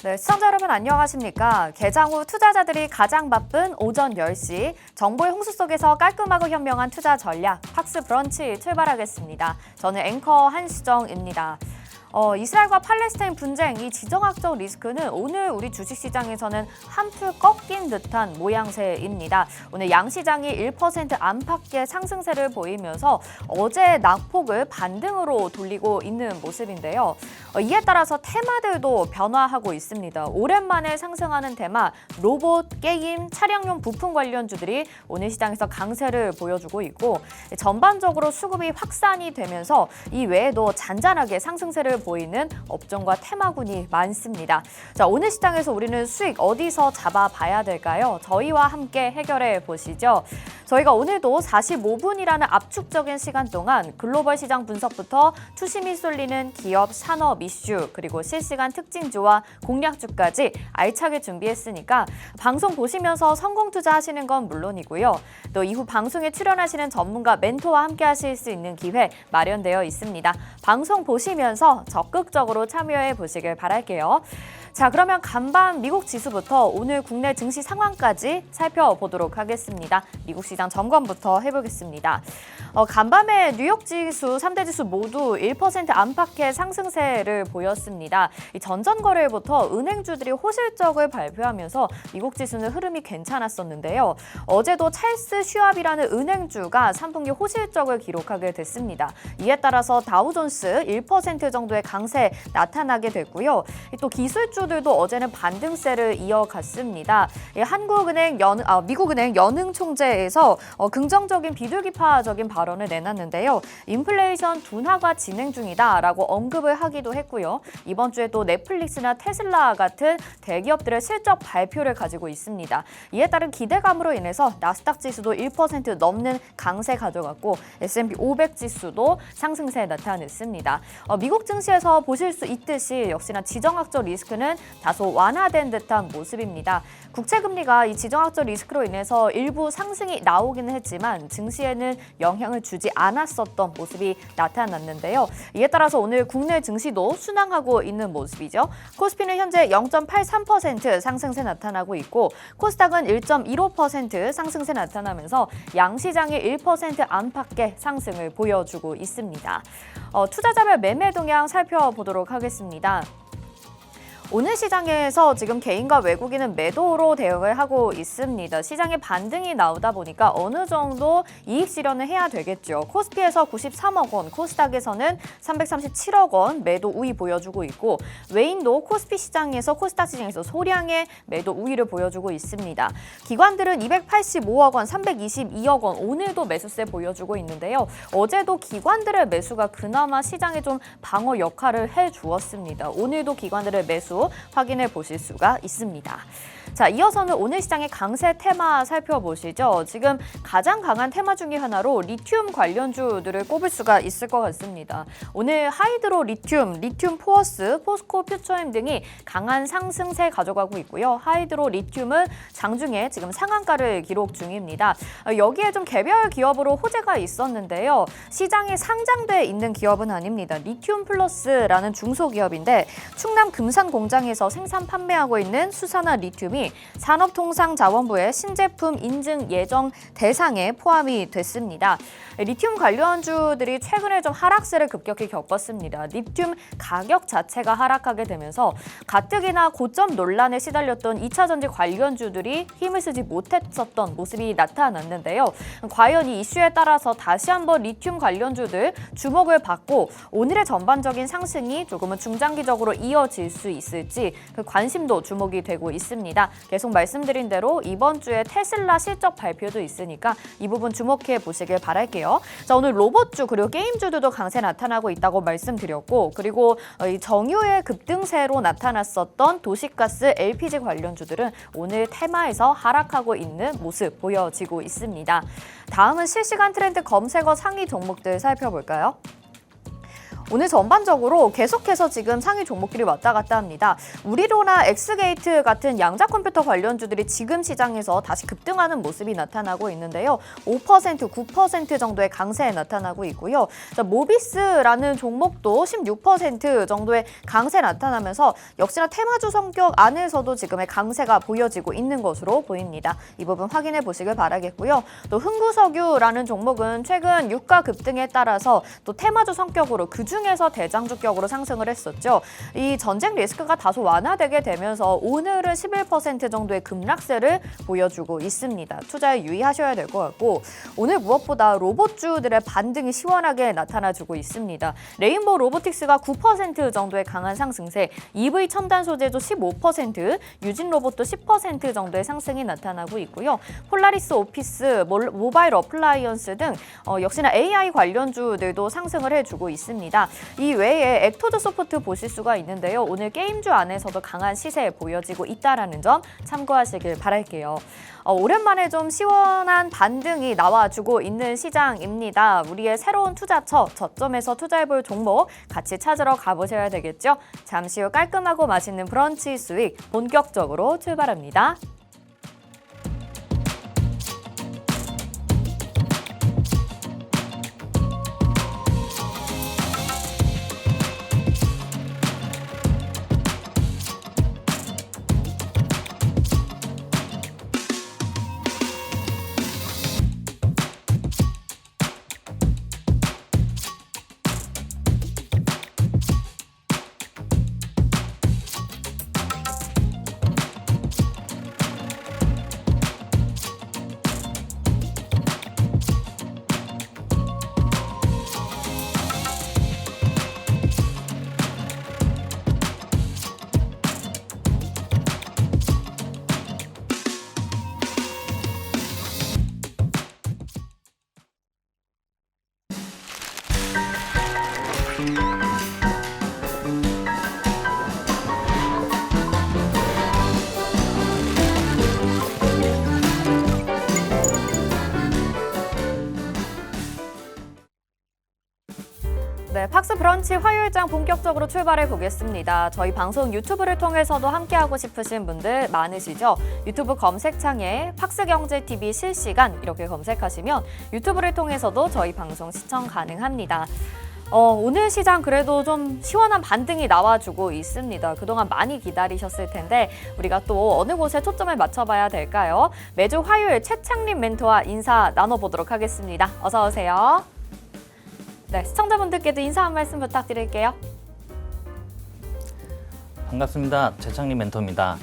네, 시청자 여러분 안녕하십니까? 개장 후 투자자들이 가장 바쁜 오전 10시, 정보의 홍수 속에서 깔끔하고 현명한 투자 전략, 팍스 브런치 출발하겠습니다. 저는 앵커 한시정입니다. 이스라엘과 팔레스타인 분쟁, 이 지정학적 리스크는 오늘 우리 주식시장에서는 한풀 꺾인 듯한 모양새입니다. 오늘 양시장이 1% 안팎의 상승세를 보이면서 어제 낙폭을 반등으로 돌리고 있는 모습인데요. 이에 따라서 테마들도 변화하고 있습니다. 오랜만에 상승하는 테마, 로봇, 게임, 차량용 부품 관련주들이 오늘 시장에서 강세를 보여주고 있고 전반적으로 수급이 확산이 되면서 이 외에도 잔잔하게 상승세를 보이는 업종과 테마군이 많습니다. 자, 오늘 시장에서 우리는 수익 어디서 잡아봐야 될까요? 저희와 함께 해결해 보시죠. 저희가 오늘도 45분이라는 압축적인 시간 동안 글로벌 시장 분석부터 투심이 쏠리는 기업, 산업 이슈, 그리고 실시간 특징주와 공략주까지 알차게 준비했으니까 방송 보시면서 성공 투자하시는 건 물론이고요. 또 이후 방송에 출연하시는 전문가, 멘토와 함께 하실 수 있는 기회 마련되어 있습니다. 방송 보시면서 적극적으로 참여해 보시길 바랄게요. 자, 그러면 간밤 미국 지수부터 오늘 국내 증시 상황까지 살펴보도록 하겠습니다. 미국 시장 점검부터 해보겠습니다. 간밤에 뉴욕 지수, 3대 지수 모두 1% 안팎의 상승세를 보였습니다. 이 전전거래일부터 은행주들이 호실적을 발표하면서 미국 지수는 흐름이 괜찮았었는데요. 어제도 찰스 슈왑이라는 은행주가 3분기 호실적을 기록하게 됐습니다. 이에 따라서 다우존스 1% 정도의 강세 나타나게 됐고요. 또 기술주들도 어제는 반등세를 이어갔습니다. 미국은행 연흥 총재에서 긍정적인 비둘기파적인 발언을 내놨는데요. 인플레이션 둔화가 진행 중이다라고 언급을 하기도 했고요. 이번 주에 또 넷플릭스나 테슬라 같은 대기업들의 실적 발표를 가지고 있습니다. 이에 따른 기대감으로 인해서 나스닥 지수도 1% 넘는 강세 가져갔고 S&P 500 지수도 상승세 나타냈습니다. 미국 증시에서 보실 수 있듯이 역시나 지정학적 리스크는 다소 완화된 듯한 모습입니다. 국채금리가 이 지정학적 리스크로 인해서 일부 상승이 나오기는 했지만 증시에는 영향을 주지 않았었던 모습이 나타났는데요. 이에 따라서 오늘 국내 증시도 순항하고 있는 모습이죠. 코스피는 현재 0.83% 상승세 나타나고 있고 코스닥은 1.15% 상승세 나타나면서 양시장이 1% 안팎의 상승을 보여주고 있습니다. 투자자별 매매 동향 살펴보도록 하겠습니다. 오늘 시장에서 지금 개인과 외국인은 매도로 대응을 하고 있습니다. 시장에 반등이 나오다 보니까 어느 정도 이익 실현을 해야 되겠죠. 코스피에서 93억 원, 코스닥에서는 337억 원 매도 우위 보여주고 있고 외인도 코스피 시장에서 코스닥 시장에서 소량의 매도 우위를 보여주고 있습니다. 기관들은 285억 원, 322억 원 오늘도 매수세 보여주고 있는데요. 어제도 기관들의 매수가 그나마 시장에 좀 방어 역할을 해주었습니다. 오늘도 기관들의 매수 확인해 보실 수가 있습니다. 자, 이어서는 오늘 시장의 강세 테마 살펴보시죠. 지금 가장 강한 테마 중에 하나로 리튬 관련주들을 꼽을 수가 있을 것 같습니다. 오늘 하이드로 리튬, 리튬 포어스, 포스코 퓨처엠 등이 강한 상승세 가져가고 있고요. 하이드로 리튬은 장중에 지금 상한가를 기록 중입니다. 여기에 좀 개별 기업으로 호재가 있었는데요. 시장에 상장돼 있는 기업은 아닙니다. 리튬 플러스라는 중소기업인데 충남 금산 공장에서 생산 판매하고 있는 수산화 리튬이 산업통상자원부의 신제품 인증 예정 대상에 포함이 됐습니다. 리튬 관련주들이 최근에 좀 하락세를 급격히 겪었습니다. 리튬 가격 자체가 하락하게 되면서 가뜩이나 고점 논란에 시달렸던 2차 전지 관련주들이 힘을 쓰지 못했었던 모습이 나타났는데요. 과연 이 이슈에 따라서 다시 한번 리튬 관련주들 주목을 받고 오늘의 전반적인 상승이 조금은 중장기적으로 이어질 수 있을지 그 관심도 주목이 되고 있습니다. 계속 말씀드린 대로 이번 주에 테슬라 실적 발표도 있으니까 이 부분 주목해 보시길 바랄게요. 자, 오늘 로봇주 그리고 게임주들도 강세 나타나고 있다고 말씀드렸고 그리고 이 정유의 급등세로 나타났었던 도시가스, LPG 관련주들은 오늘 테마에서 하락하고 있는 모습 보여지고 있습니다. 다음은 실시간 트렌드 검색어 상위 종목들 살펴볼까요? 오늘 전반적으로 계속해서 지금 상위 종목들이 왔다 갔다 합니다. 우리로나 엑스게이트 같은 양자 컴퓨터 관련주들이 지금 시장에서 다시 급등하는 모습이 나타나고 있는데요. 5%, 9% 정도의 강세에 나타나고 있고요. 자, 모비스라는 종목도 16% 정도의 강세 나타나면서 역시나 테마주 성격 안에서도 지금의 강세가 보여지고 있는 것으로 보입니다. 이 부분 확인해 보시길 바라겠고요. 또 흥구석유라는 종목은 최근 유가 급등에 따라서 또 테마주 성격으로 그중에서 대장주격으로 상승을 했었죠. 이 전쟁 리스크가 다소 완화되게 되면서 오늘은 11% 정도의 급락세를 보여주고 있습니다. 투자에 유의하셔야 될 것 같고 오늘 무엇보다 로봇주들의 반등이 시원하게 나타나주고 있습니다. 레인보우 로보틱스가 9% 정도의 강한 상승세, EV 첨단 소재도 15%, 유진 로봇도 10% 정도의 상승이 나타나고 있고요. 폴라리스 오피스, 모바일 어플라이언스 등 역시나 AI 관련주들도 상승을 해주고 있습니다. 이 외에 액토드 소프트 보실 수가 있는데요. 오늘 게임주 안에서도 강한 시세 보여지고 있다는 점 참고하시길 바랄게요. 오랜만에 좀 시원한 반등이 나와주고 있는 시장입니다. 우리의 새로운 투자처, 저점에서 투자해볼 종목 같이 찾으러 가보셔야 되겠죠? 잠시 후 깔끔하고 맛있는 브런치 수익 본격적으로 출발합니다. 네, 팍스 브런치 화요일장 본격적으로 출발해 보겠습니다. 저희 방송 유튜브를 통해서도 함께하고 싶으신 분들 많으시죠? 유튜브 검색창에 팍스경제TV 실시간 이렇게 검색하시면 유튜브를 통해서도 저희 방송 시청 가능합니다. 오늘 시장 그래도 좀 시원한 반등이 나와주고 있습니다. 그동안 많이 기다리셨을 텐데 우리가 또 어느 곳에 초점을 맞춰봐야 될까요? 매주 화요일 최창림 멘토와 인사 나눠보도록 하겠습니다. 어서 오세요. 네, 시청자분들께도 인사 한 말씀 부탁드릴게요. 반갑습니다. 최창림 멘토입니다.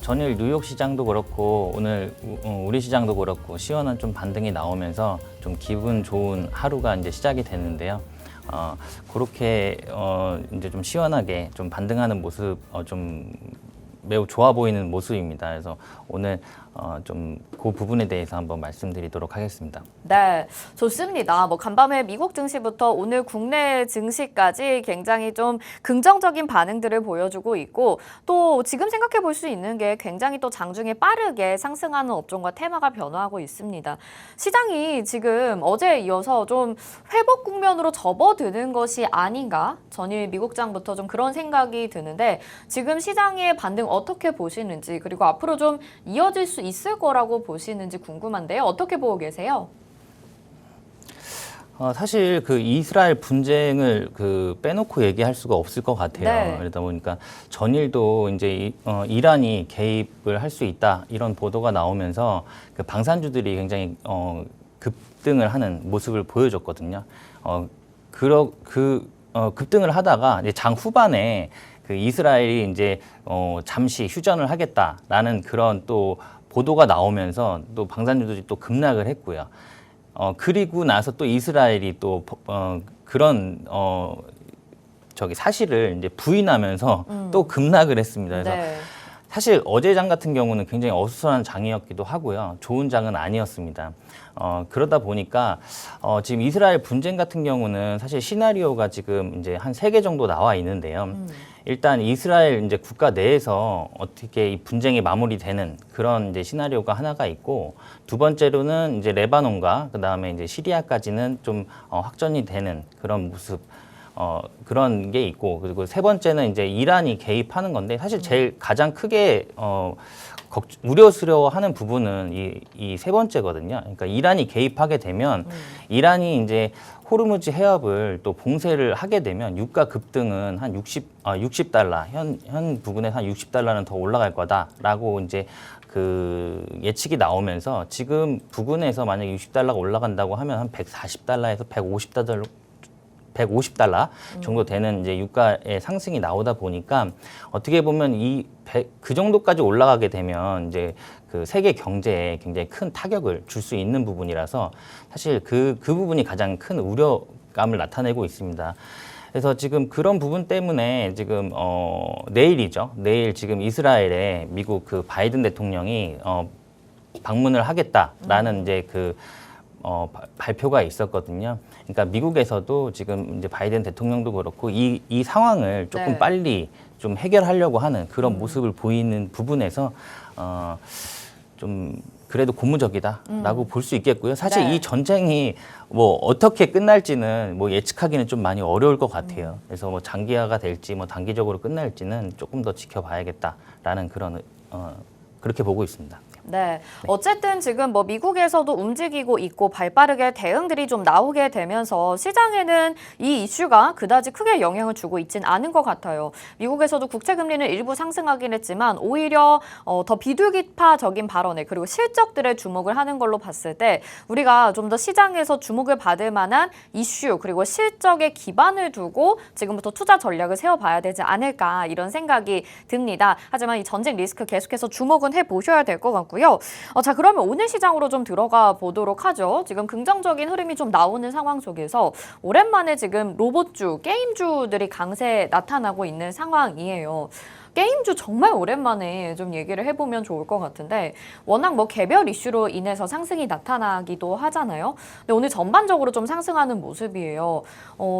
전일 뉴욕 시장도 그렇고 오늘 우리 시장도 그렇고 시원한 좀 반등이 나오면서 좀 기분 좋은 하루가 이제 시작이 됐는데요. 그렇게 이제 좀 시원하게 좀 반등하는 모습 좀 매우 좋아 보이는 모습입니다. 그래서 오늘 좀 그 부분에 대해서 한번 말씀드리도록 하겠습니다. 네, 좋습니다. 간밤에 미국 증시부터 오늘 국내 증시까지 굉장히 좀 긍정적인 반응들을 보여주고 있고 또 지금 생각해 볼 수 있는 게 굉장히 또 장중에 빠르게 상승하는 업종과 테마가 변화하고 있습니다. 시장이 지금 어제에 이어서 좀 회복 국면으로 접어드는 것이 아닌가? 전일 미국장부터 좀 그런 생각이 드는데 지금 시장의 반등 어떻게 보시는지 그리고 앞으로 좀 이어질 수 있을 거라고 보시는지 궁금한데요. 어떻게 보고 계세요? 사실 그 이스라엘 분쟁을 빼놓고 얘기할 수가 없을 것 같아요. 네. 그러다 보니까 전일도 이제 이란이 개입을 할 수 있다 이런 보도가 나오면서 그 방산주들이 굉장히 급등을 하는 모습을 보여줬거든요. 급등을 하다가 이제 장 후반에 그 이스라엘이 이제 잠시 휴전을 하겠다라는 그런 또 보도가 나오면서 또 방산주들이 또 급락을 했고요. 그리고 나서 또 이스라엘이 또 그런 사실을 이제 부인하면서 또 급락을 했습니다. 그래서 네. 사실 어제 장 같은 경우는 굉장히 어수선한 장이었기도 하고요. 좋은 장은 아니었습니다. 그러다 보니까 지금 이스라엘 분쟁 같은 경우는 사실 시나리오가 지금 이제 한 3개 정도 나와 있는데요. 일단 이스라엘 이제 국가 내에서 어떻게 이 분쟁이 마무리되는 그런 이제 시나리오가 하나가 있고, 두 번째로는 이제 레바논과 그다음에 이제 시리아까지는 좀 확전이 되는 그런 모습. 그런 게 있고, 그리고 세 번째는 이제 이란이 개입하는 건데, 사실 제일 가장 크게 우려스러워하는 부분은 이 세 번째거든요. 그러니까 이란이 개입하게 되면 이란이 이제 호르무즈 해협을 또 봉쇄를 하게 되면 유가 급등은 한 60달러, 현 부근에서 한 60달러는 더 올라갈 거다라고 이제 그 예측이 나오면서 지금 부근에서 만약에 60달러가 올라간다고 하면 한 140달러에서 150달러 정도 되는 이제 유가의 상승이 나오다 보니까 어떻게 보면 그 정도까지 올라가게 되면 이제 그 세계 경제에 굉장히 큰 타격을 줄 수 있는 부분이라서 사실 그 부분이 가장 큰 우려감을 나타내고 있습니다. 그래서 지금 그런 부분 때문에 지금 내일이죠. 내일 지금 이스라엘에 미국 그 바이든 대통령이 방문을 하겠다라는 이제 그 발표가 있었거든요. 그러니까 미국에서도 지금 이제 바이든 대통령도 그렇고 이 상황을 조금 네. 빨리 좀 해결하려고 하는 그런 모습을 보이는 부분에서 좀 그래도 고무적이다라고 볼 수 있겠고요. 사실 네. 이 전쟁이 뭐 어떻게 끝날지는 뭐 예측하기는 좀 많이 어려울 것 같아요. 그래서 뭐 장기화가 될지 뭐 단기적으로 끝날지는 조금 더 지켜봐야겠다라는 그런 그렇게 보고 있습니다. 네. 어쨌든 지금 뭐 미국에서도 움직이고 있고 발빠르게 대응들이 좀 나오게 되면서 시장에는 이 이슈가 그다지 크게 영향을 주고 있진 않은 것 같아요. 미국에서도 국채 금리는 일부 상승하긴 했지만 오히려 더 비둘기파적인 발언에 그리고 실적들에 주목을 하는 걸로 봤을 때 우리가 좀 더 시장에서 주목을 받을 만한 이슈 그리고 실적에 기반을 두고 지금부터 투자 전략을 세워봐야 되지 않을까 이런 생각이 듭니다. 하지만 이 전쟁 리스크 계속해서 주목은 해보셔야 될 것 같고요. 자, 그러면 오늘 시장으로 좀 들어가 보도록 하죠. 지금 긍정적인 흐름이 좀 나오는 상황 속에서 오랜만에 지금 로봇주, 게임주들이 강세 나타나고 있는 상황이에요. 게임주 정말 오랜만에 좀 얘기를 해보면 좋을 것 같은데 워낙 뭐 개별 이슈로 인해서 상승이 나타나기도 하잖아요. 근데 오늘 전반적으로 좀 상승하는 모습이에요.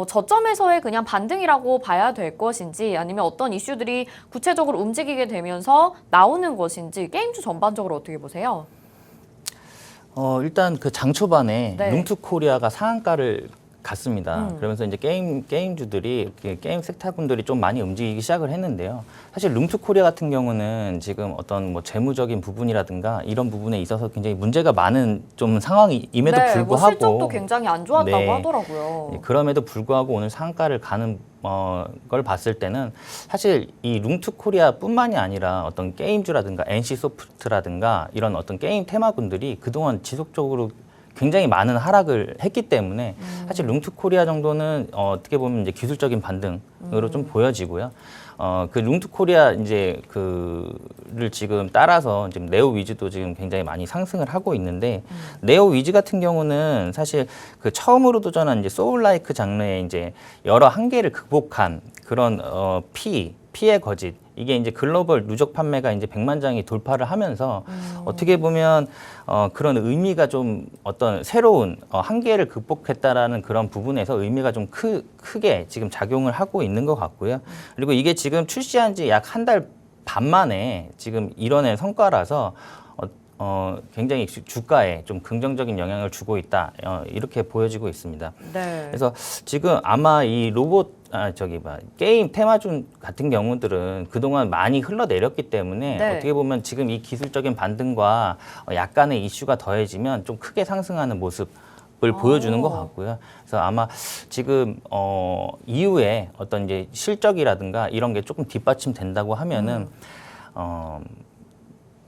저점에서의 그냥 반등이라고 봐야 될 것인지 아니면 어떤 이슈들이 구체적으로 움직이게 되면서 나오는 것인지 게임주 전반적으로 어떻게 보세요? 일단 그 장 초반에 네. 룸투코리아가 상한가를 갔습니다. 그러면서 이제 게임주들이 게임 섹터분들이 좀 많이 움직이기 시작을 했는데요. 사실 룸투코리아 같은 경우는 지금 어떤 뭐 재무적인 부분이라든가 이런 부분에 있어서 굉장히 문제가 많은 좀 상황임에도 네, 불구하고 뭐 실적도 굉장히 안 좋았다고 네. 하더라고요. 예, 그럼에도 불구하고 오늘 상한가를 가는 걸 봤을 때는 사실 이 룸투코리아뿐만이 아니라 어떤 게임주라든가 NC소프트라든가 이런 어떤 게임 테마군들이 그동안 지속적으로 굉장히 많은 하락을 했기 때문에 사실 룸투코리아 정도는 어떻게 보면 이제 기술적인 반등으로 좀 보여지고요. 그 룸투코리아 이제 그를 지금 따라서 지금 네오 위즈도 지금 굉장히 많이 상승을 하고 있는데 네오 위즈 같은 경우는 사실 그 처음으로 도전한 이제 소울라이크 장르의 이제 여러 한계를 극복한 그런 피해 거짓 이게 이제 글로벌 누적 판매가 이제 100만 장이 돌파를 하면서 어떻게 보면 그런 의미가 좀 어떤 새로운 한계를 극복했다라는 그런 부분에서 의미가 좀 크게 지금 작용을 하고 있는 것 같고요. 그리고 이게 지금 출시한 지 약 한 달 반 만에 지금 이뤄낸 성과라서 굉장히 주가에 좀 긍정적인 영향을 주고 있다 이렇게 보여지고 있습니다. 네. 그래서 지금 아마 이 게임 테마주 같은 경우들은 그동안 많이 흘러내렸기 때문에 네. 어떻게 보면 지금 이 기술적인 반등과 약간의 이슈가 더해지면 좀 크게 상승하는 모습을 보여주는 것 같고요. 그래서 아마 지금 이후에 어떤 이제 실적이라든가 이런 게 조금 뒷받침된다고 하면은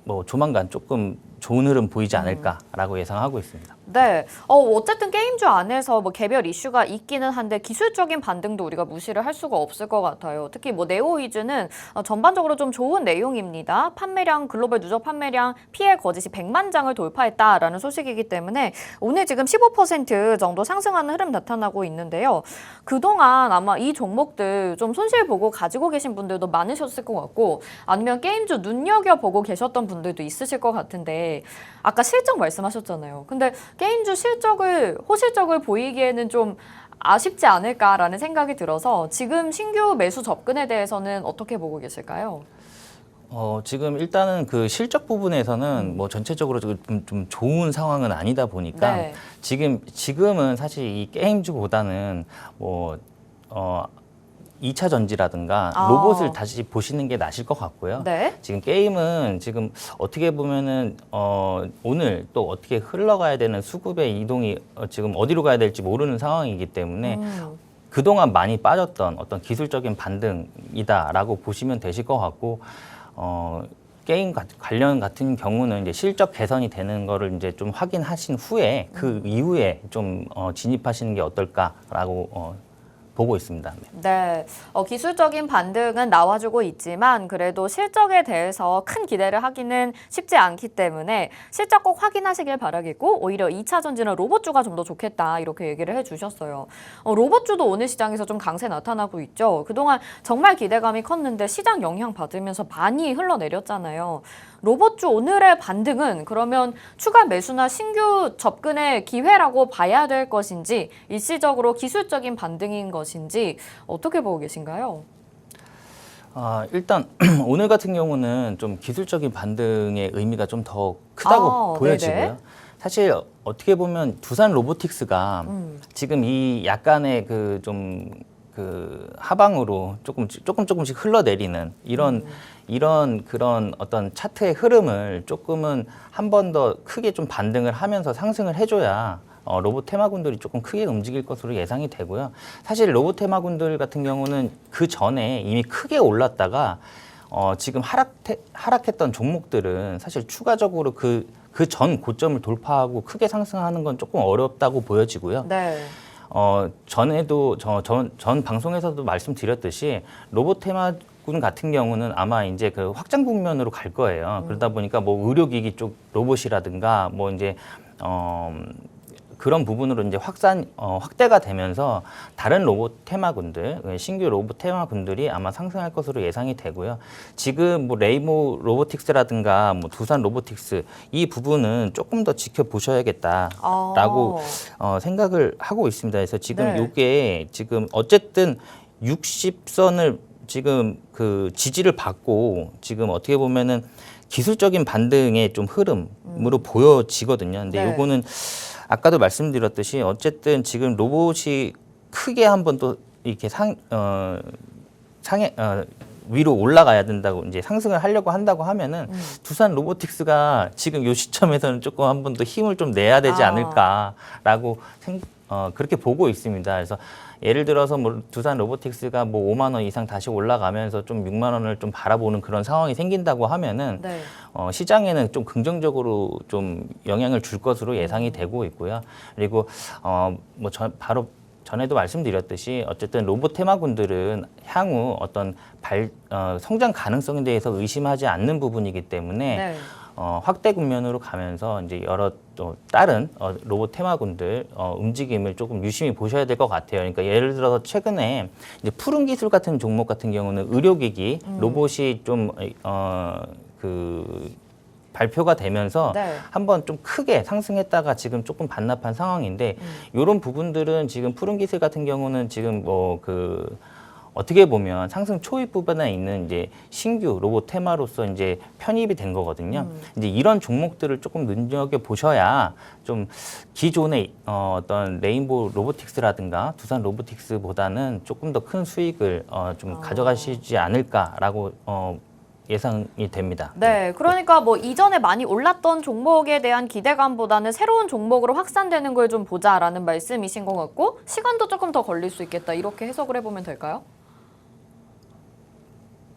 뭐 조만간 조금 좋은 흐름 보이지 않을까라고 예상하고 있습니다. 네. 어쨌든 게임주 안에서 뭐 개별 이슈가 있기는 한데 기술적인 반등도 우리가 무시를 할 수가 없을 것 같아요. 특히 뭐 네오위즈는 전반적으로 좀 좋은 내용입니다. 판매량, 글로벌 누적 판매량 피해 거짓이 100만 장을 돌파했다라는 소식이기 때문에 오늘 지금 15% 정도 상승하는 흐름 나타나고 있는데요. 그동안 아마 이 종목들 좀 손실 보고 가지고 계신 분들도 많으셨을 것 같고 아니면 게임주 눈여겨보고 계셨던 분들도 있으실 것 같은데 아까 실적 말씀하셨잖아요. 근데 게임주 호실적을 보이기에는 좀 아쉽지 않을까라는 생각이 들어서 지금 신규 매수 접근에 대해서는 어떻게 보고 계실까요? 지금 일단은 그 실적 부분에서는 뭐 전체적으로 좀 좋은 상황은 아니다 보니까 네. 지금은 사실 이 게임주보다는 뭐 2차 전지라든가 아. 로봇을 다시 보시는 게 나실 것 같고요. 네. 지금 게임은 지금 어떻게 보면은 오늘 또 어떻게 흘러가야 되는 수급의 이동이 지금 어디로 가야 될지 모르는 상황이기 때문에 그동안 많이 빠졌던 어떤 기술적인 반등이다라고 보시면 되실 것 같고 게임 관련 같은 경우는 이제 실적 개선이 되는 거를 이제 좀 확인하신 후에 그 이후에 좀 진입하시는 게 어떨까라고 보고 있습니다. 네. 네, 기술적인 반등은 나와주고 있지만 그래도 실적에 대해서 큰 기대를 하기는 쉽지 않기 때문에 실적 꼭 확인하시길 바라겠고 오히려 2차 전지는 로봇주가 좀 더 좋겠다 이렇게 얘기를 해주셨어요. 로봇주도 오늘 시장에서 좀 강세 나타나고 있죠. 그동안 정말 기대감이 컸는데 시장 영향 받으면서 많이 흘러내렸잖아요. 로봇주 오늘의 반등은 그러면 추가 매수나 신규 접근의 기회라고 봐야 될 것인지 일시적으로 기술적인 반등인 것인지 어떻게 보고 계신가요? 일단 오늘 같은 경우는 좀 기술적인 반등의 의미가 좀 더 크다고 보여지고요. 네네. 사실 어떻게 보면 두산 로보틱스가 지금 이 약간의 그 하방으로 조금씩 흘러내리는 이런 그런 어떤 차트의 흐름을 조금은 한 번 더 크게 좀 반등을 하면서 상승을 해줘야 로봇 테마군들이 조금 크게 움직일 것으로 예상이 되고요. 사실 로봇 테마군들 같은 경우는 그 전에 이미 크게 올랐다가 지금 하락했던 종목들은 사실 추가적으로 그 전 고점을 돌파하고 크게 상승하는 건 조금 어렵다고 보여지고요. 네. 전에도 전 방송에서도 말씀드렸듯이 로봇 테마군 같은 경우는 아마 이제 그 확장 국면으로 갈 거예요. 그러다 보니까 뭐 의료기기 쪽 로봇이라든가 뭐 이제 그런 부분으로 이제 확대가 되면서 다른 로봇 테마군들, 신규 로봇 테마군들이 아마 상승할 것으로 예상이 되고요. 지금 뭐 레이모 로보틱스라든가 뭐 두산 로보틱스 이 부분은 조금 더 지켜보셔야겠다라고 생각을 하고 있습니다. 그래서 지금 네. 이게 지금 어쨌든 60선을 지금 그 지지를 받고 지금 어떻게 보면은 기술적인 반등의 좀 흐름으로 보여지거든요. 근데 네. 요거는 아까도 말씀드렸듯이 어쨌든 지금 로봇이 크게 한번 또 이렇게 위로 올라가야 된다고 이제 상승을 하려고 한다고 하면은 두산 로보틱스가 지금 요 시점에서는 조금 한 번 더 힘을 좀 내야 되지 않을까라고 그렇게 보고 있습니다. 그래서 예를 들어서 뭐 두산 로보틱스가 뭐 5만 원 이상 다시 올라가면서 좀 6만 원을 좀 바라보는 그런 상황이 생긴다고 하면은 네. 시장에는 좀 긍정적으로 좀 영향을 줄 것으로 예상이 되고 있고요. 그리고 바로 전에도 말씀드렸듯이 어쨌든 로봇 테마군들은 향후 어떤 성장 가능성에 대해서 의심하지 않는 부분이기 때문에 네. 확대 국면으로 가면서 이제 여러 또 다른 로봇 테마군들 움직임을 조금 유심히 보셔야 될 것 같아요. 그러니까 예를 들어서 최근에 이제 푸른 기술 같은 종목 같은 경우는 의료기기 로봇이 좀 발표가 되면서 네. 한번 좀 크게 상승했다가 지금 조금 반납한 상황인데 이런 부분들은 지금 푸른 기술 같은 경우는 지금 어떻게 보면 상승 초입 부분에 있는 이제 신규 로봇 테마로서 이제 편입이 된 거거든요. 이제 이런 종목들을 조금 눈여겨 보셔야 좀 기존의 어떤 레인보우 로보틱스라든가 두산 로보틱스보다는 조금 더 큰 수익을 좀 가져가시지 않을까라고 예상이 됩니다. 네, 그러니까 뭐 이전에 많이 올랐던 종목에 대한 기대감보다는 새로운 종목으로 확산되는 걸 좀 보자라는 말씀이신 것 같고 시간도 조금 더 걸릴 수 있겠다 이렇게 해석을 해보면 될까요?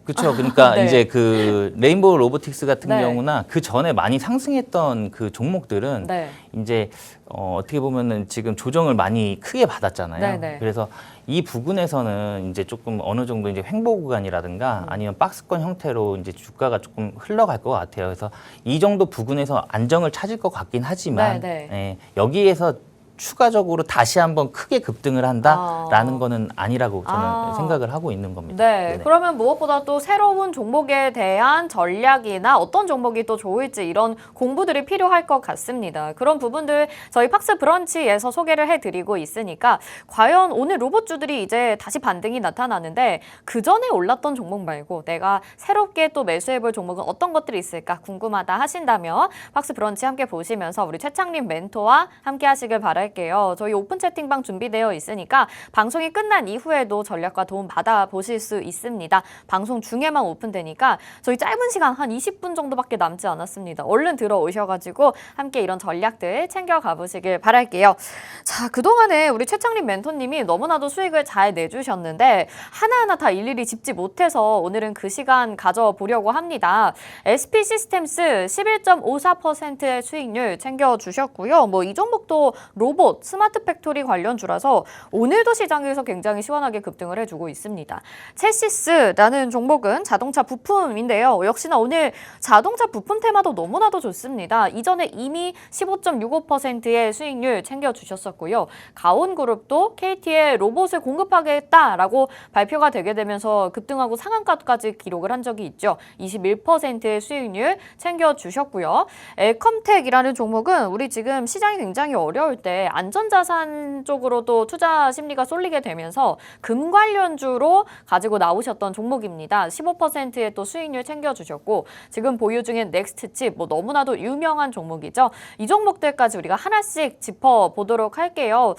그렇죠. 그러니까 네. 이제 그 레인보우 로보틱스 같은 네. 경우나 그 전에 많이 상승했던 그 종목들은 네. 이제 어떻게 보면은 지금 조정을 많이 크게 받았잖아요. 네, 네. 그래서 이 부분에서는 이제 조금 어느 정도 이제 횡보 구간이라든가 아니면 박스권 형태로 이제 주가가 조금 흘러갈 것 같아요. 그래서 이 정도 부분에서 안정을 찾을 것 같긴 하지만 네, 네. 예, 여기에서 추가적으로 다시 한번 크게 급등을 한다라는 거는 아니라고 저는 생각을 하고 있는 겁니다. 네, 네네. 그러면 무엇보다 또 새로운 종목에 대한 전략이나 어떤 종목이 또 좋을지 이런 공부들이 필요할 것 같습니다. 그런 부분들 저희 팍스 브런치에서 소개를 해드리고 있으니까 과연 오늘 로봇주들이 이제 다시 반등이 나타나는데 그 전에 올랐던 종목 말고 내가 새롭게 또 매수해볼 종목은 어떤 것들이 있을까 궁금하다 하신다면 팍스 브런치 함께 보시면서 우리 최창림 멘토와 함께 하시길 바랄게요. 바랄게요. 저희 오픈 채팅방 준비되어 있으니까 방송이 끝난 이후에도 전략과 도움 받아보실 수 있습니다. 방송 중에만 오픈되니까 저희 짧은 시간 한 20분 정도밖에 남지 않았습니다. 얼른 들어오셔가지고 함께 이런 전략들 챙겨가 보시길 바랄게요. 자, 그동안에 우리 최창림 멘토님이 너무나도 수익을 잘 내주셨는데 하나하나 다 일일이 짚지 못해서 오늘은 그 시간 가져보려고 합니다. SP 시스템스 11.54%의 수익률 챙겨주셨고요. 뭐 이 종목도 로봇, 스마트 팩토리 관련주라서 오늘도 시장에서 굉장히 시원하게 급등을 해주고 있습니다. 첼시스라는 종목은 자동차 부품인데요. 역시나 오늘 자동차 부품 테마도 너무나도 좋습니다. 이전에 이미 15.65%의 수익률 챙겨주셨었고요. 가온그룹도 KT에 로봇을 공급하겠다라고 발표가 되게 되면서 급등하고 상한가까지 기록을 한 적이 있죠. 21%의 수익률 챙겨주셨고요. 엘컴텍이라는 종목은 우리 지금 시장이 굉장히 어려울 때 안전자산 쪽으로도 투자 심리가 쏠리게 되면서 금 관련주로 가지고 나오셨던 종목입니다. 15%의 또 수익률 챙겨주셨고 지금 보유 중인 넥스트칩 뭐 너무나도 유명한 종목이죠. 이 종목들까지 우리가 하나씩 짚어보도록 할게요.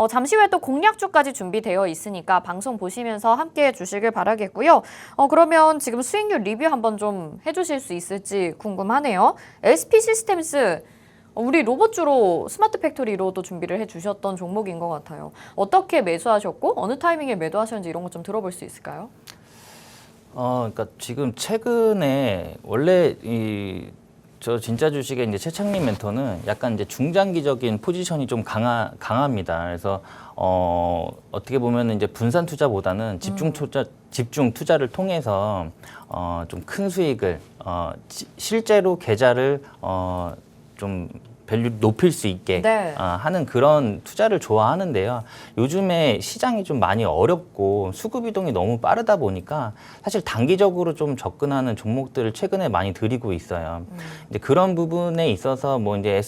잠시 후에 또 공략주까지 준비되어 있으니까 방송 보시면서 함께해 주시길 바라겠고요. 그러면 지금 수익률 리뷰 한번 좀 해주실 수 있을지 궁금하네요. SP 시스템스 우리 로봇주로 스마트 팩토리로도 준비를 해주셨던 종목인 것 같아요. 어떻게 매수하셨고 어느 타이밍에 매도하셨는지 이런 거 좀 들어볼 수 있을까요? 그러니까 지금 최근에 원래 저 진짜 주식의 이제 최창림 멘토는 약간 이제 중장기적인 포지션이 좀 강합니다. 그래서 어떻게 보면 이제 분산 투자보다는 집중 투자를 통해서 좀 큰 수익을 실제로 계좌를 좀 밸류 높일 수 있게 네. 하는 그런 투자를 좋아하는데요. 요즘에 시장이 좀 많이 어렵고 수급 이동이 너무 빠르다 보니까 사실 단기적으로 좀 접근하는 종목들을 최근에 많이 들이고 있어요. 이제 그런 부분에 있어서 뭐 이제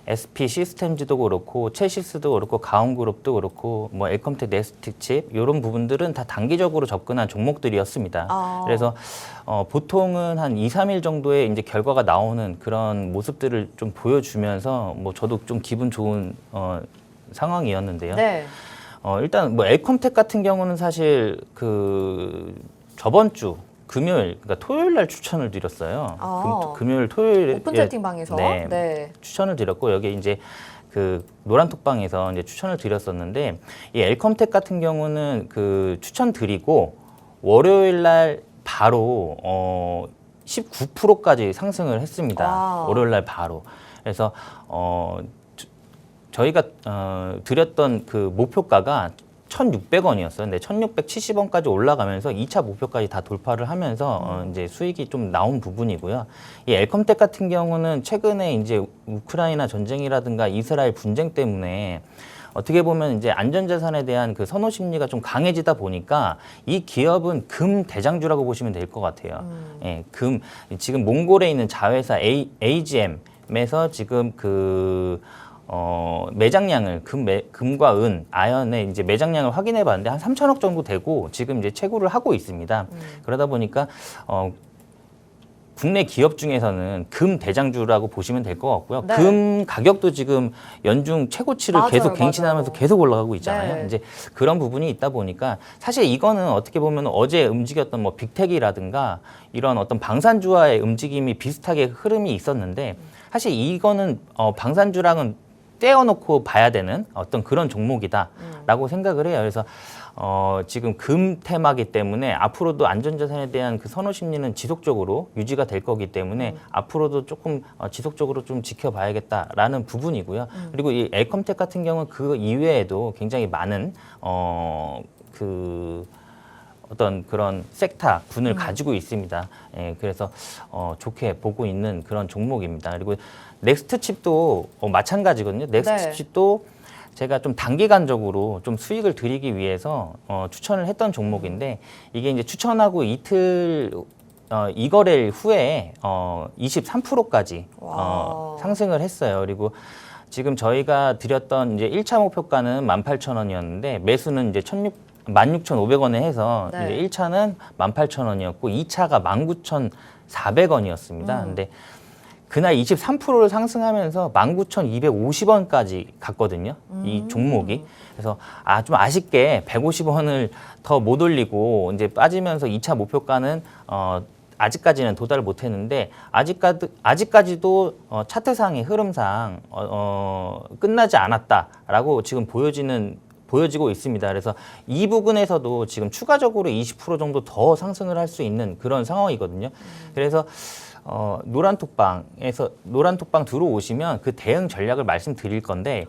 SP 시스템즈도 그렇고 첼시스도 그렇고 가온그룹도 그렇고 뭐 엘컴텍 넥스트칩 이런 부분들은 다 단기적으로 접근한 종목들이었습니다. 그래서 보통은 한 2, 3일 정도에 이제 결과가 나오는 그런 모습들을 좀 보여주면서 뭐 저도 좀 기분 좋은 상황이었는데요. 네. 일단 뭐 엘컴텍 같은 경우는 사실 그 저번 주 금요일, 그러니까 토요일 날 추천을 드렸어요. 금요일, 토요일 오픈 채팅방에서 네, 추천을 드렸고 여기 이제 그 노란톡방에서 이제 추천을 드렸었는데 이 엘컴텍 같은 경우는 그 추천 드리고 월요일 날 바로 19%까지 상승을 했습니다. 월요일 날 바로. 그래서 저희가 드렸던 그 목표가가 1,600원이었어요. 근데 1,670원까지 올라가면서 2차 목표까지 다 돌파를 하면서 이제 수익이 좀 나온 부분이고요. 이 엘컴텍 같은 경우는 최근에 이제 우크라이나 전쟁이라든가 이스라엘 분쟁 때문에 어떻게 보면 이제 안전자산에 대한 그 선호 심리가 좀 강해지다 보니까 이 기업은 금 대장주라고 보시면 될 것 같아요. 예, 지금 몽골에 있는 자회사 AGM에서 지금 매장량을 금과 은, 아연의 이제 매장량을 확인해 봤는데 한 3천억 정도 되고 지금 이제 채굴을 하고 있습니다. 그러다 보니까 국내 기업 중에서는 금 대장주라고 보시면 될 것 같고요. 네. 금 가격도 지금 연중 최고치를 계속 갱신하면서 계속 올라가고 있잖아요. 네. 이제 그런 부분이 있다 보니까 사실 이거는 어떻게 보면 어제 움직였던 뭐 빅텍이라든가 이런 어떤 방산주와의 움직임이 비슷하게 흐름이 있었는데 사실 이거는 방산주랑은 떼어놓고 봐야 되는 어떤 그런 종목이다라고 생각을 해요. 그래서 지금 금 테마기 때문에 앞으로도 안전자산에 대한 그 선호 심리는 지속적으로 유지가 될 거기 때문에 앞으로도 조금 지속적으로 좀 지켜봐야겠다라는 부분이고요. 그리고 이 엘컴텍 같은 경우는 그 이외에도 굉장히 많은 어떤 그런 섹터 군을 가지고 있습니다. 예, 그래서 좋게 보고 있는 그런 종목입니다. 그리고 넥스트 칩도 마찬가지거든요. 넥스트 칩도 제가 좀 단기간적으로 좀 수익을 드리기 위해서 추천을 했던 종목인데 이게 이제 추천하고 이틀 이거래일 후에 23%까지 상승을 했어요. 그리고 지금 저희가 드렸던 이제 1차 목표가는 18,000원이었는데 매수는 이제 16,500원에 해서 네. 이제 1차는 18,000원이었고 2차가 19,400원이었습니다. 근데 그날 23%를 상승하면서 19,250원까지 갔거든요. 이 종목이. 그래서 좀 아쉽게 150원을 더 못 올리고 이제 빠지면서 2차 목표가는 아직까지는 도달을 못했는데 아직까지도 차트상의 흐름상 끝나지 않았다라고 지금 보여지고 있습니다. 그래서 이 부분에서도 지금 추가적으로 20% 정도 더 상승을 할 수 있는 그런 상황이거든요. 그래서 노란톡방 들어오시면 그 대응 전략을 말씀드릴 건데